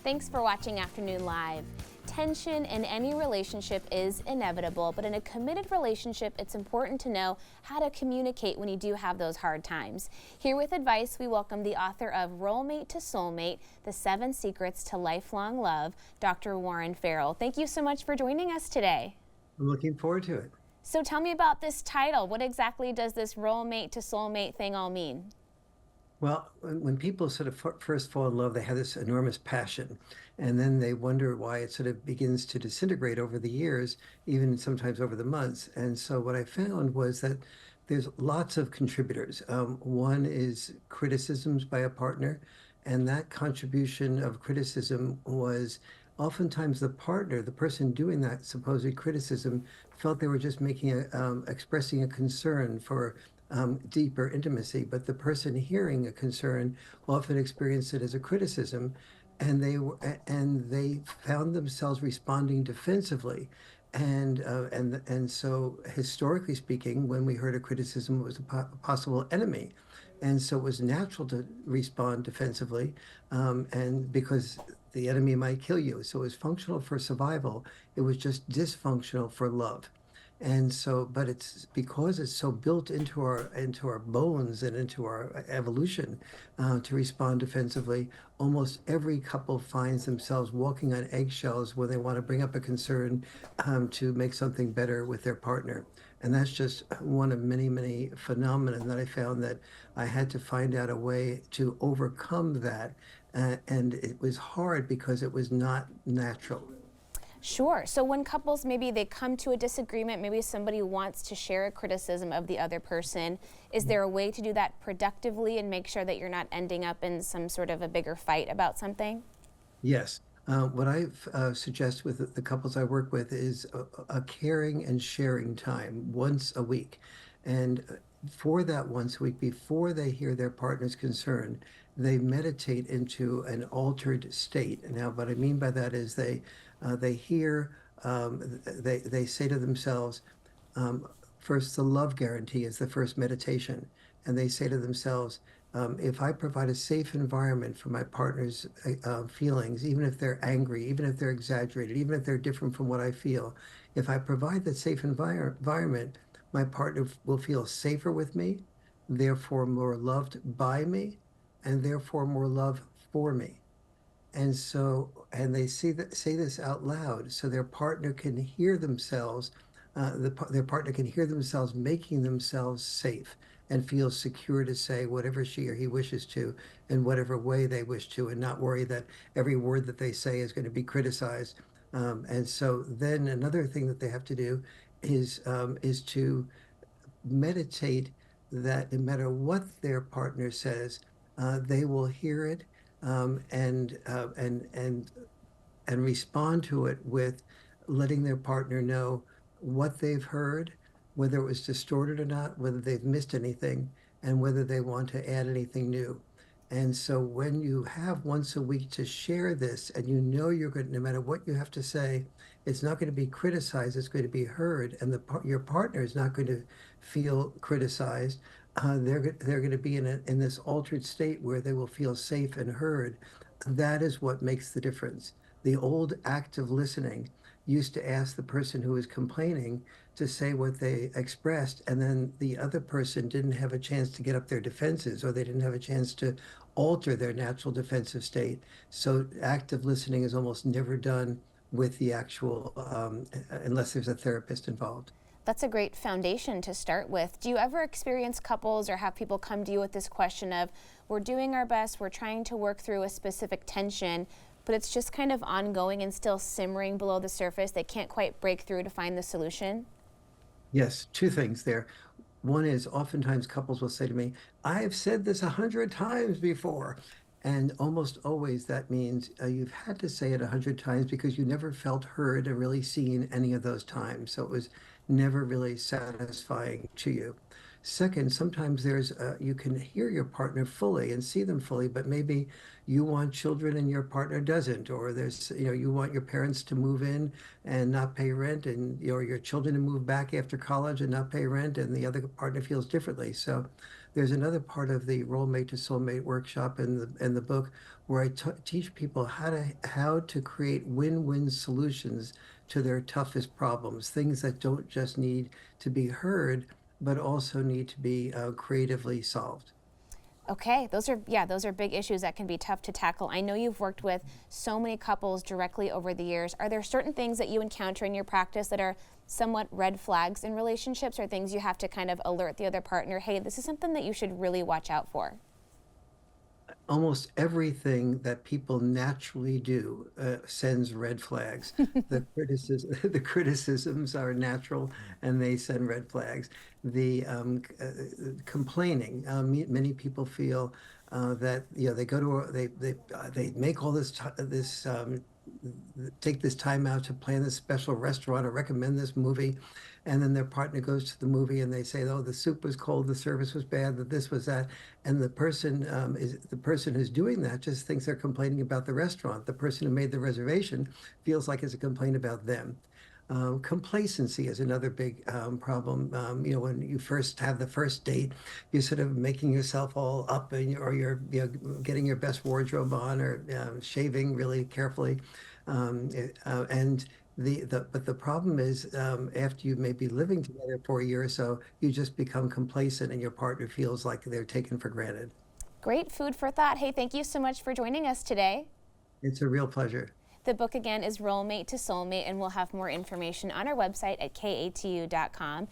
Thanks for watching Afternoon Live. Tension in any relationship is inevitable, but in a committed relationship, it's important to know how to communicate when you do have those hard times. Here with advice, we welcome the author of Role Mate to Soulmate, The 7 Secrets to Lifelong Love, Dr. Warren Farrell. Thank you so much for joining us today. I'm looking forward to it. So tell me about this title. What exactly does this Role Mate to Soulmate thing all mean? Well, when people sort of first fall in love, they have this enormous passion, and then they wonder why it sort of begins to disintegrate over the years, even sometimes over the months. And so what I found was that there's lots of contributors. One is criticisms by a partner, and that contribution of criticism was oftentimes the partner, the person doing that supposed criticism, felt they were just expressing a concern for deeper intimacy, but the person hearing a concern often experienced it as a criticism, and they found themselves responding defensively. And so historically speaking, when we heard a criticism, it was a possible enemy. And so it was natural to respond defensively, and because the enemy might kill you. So it was functional for survival. It was just dysfunctional for love. And so, but it's because it's so built into our bones and into our evolution to respond defensively. Almost every couple finds themselves walking on eggshells when they want to bring up a concern to make something better with their partner. And that's just one of many, many phenomena that I found that I had to find out a way to overcome that. And it was hard because it was not natural. Sure. So when couples, maybe they come to a disagreement, maybe somebody wants to share a criticism of the other person, is there a way to do that productively and make sure that you're not ending up in some sort of a bigger fight about something? Yes. What I suggest with the couples I work with is a caring and sharing time once a week. And for that once a week, before they hear their partner's concern, they meditate into an altered state. Now, what I mean by that is they hear, they say to themselves, first, the love guarantee is the first meditation. And they say to themselves, if I provide a safe environment for my partner's feelings, even if they're angry, even if they're exaggerated, even if they're different from what I feel, if I provide that safe environment, my partner will feel safer with me, therefore more loved by me, and therefore more love for me. And so, and they say this out loud, so their partner can hear themselves. Their partner can hear themselves making themselves safe and feel secure to say whatever she or he wishes to in whatever way they wish to, and not worry that every word that they say is going to be criticized. And so, then another thing that they have to do is to meditate that no matter what their partner says, they will hear it um, and, uh, and and and respond to it with letting their partner know what they've heard, whether it was distorted or not, whether they've missed anything, and whether they want to add anything new. And so when you have once a week to share this, and you know you're going to, no matter what you have to say, it's not going to be criticized, it's going to be heard, and your partner is not going to feel criticized. They're going to be in this altered state where they will feel safe and heard. That is what makes the difference. The old active listening used to ask the person who was complaining to say what they expressed, and then the other person didn't have a chance to get up their defenses, or they didn't have a chance to alter their natural defensive state. So active listening is almost never done with the actual, unless there's a therapist involved. That's a great foundation to start with. Do you ever experience couples or have people come to you with this question of, we're doing our best, we're trying to work through a specific tension, but it's just kind of ongoing and still simmering below the surface? They can't quite break through to find the solution? Yes, two things there. One is oftentimes couples will say to me, I have said this 100 times before. And almost always that means you've had to say it 100 times because you never felt heard and really seen any of those times. So it was never really satisfying to you. Second, sometimes you can hear your partner fully and see them fully, but maybe you want children and your partner doesn't, or you want your parents to move in and not pay rent, and your children to move back after college and not pay rent, and the other partner feels differently. So There's another part of the role mate to soulmate workshop in the book where I teach people how to create win-win solutions to their toughest problems, things that don't just need to be heard, but also need to be creatively solved. Okay, those are big issues that can be tough to tackle. I know you've worked with so many couples directly over the years. Are there certain things that you encounter in your practice that are somewhat red flags in relationships, or things you have to kind of alert the other partner, hey, this is something that you should really watch out for? Almost everything that people naturally do sends red flags. The criticisms are natural, and they send red flags. The complaining. Many people feel that they go to they make all this take this time out to plan this special restaurant or recommend this movie, and then their partner goes to the movie and they say, "Oh, the soup was cold, the service was bad, that this was that," and the person who's doing that just thinks they're complaining about the restaurant. The person who made the reservation feels like it's a complaint about them. Complacency is another big problem. When you first have the first date, you're sort of making yourself all up, or you're getting your best wardrobe on, or shaving really carefully, and but the problem is after you may be living together for a year or so, you just become complacent, and your partner feels like they're taken for granted. Great food for thought. Hey, thank you so much for joining us today. It's a real pleasure. The book again is Role Mate to Soulmate, and we'll have more information on our website at katu.com.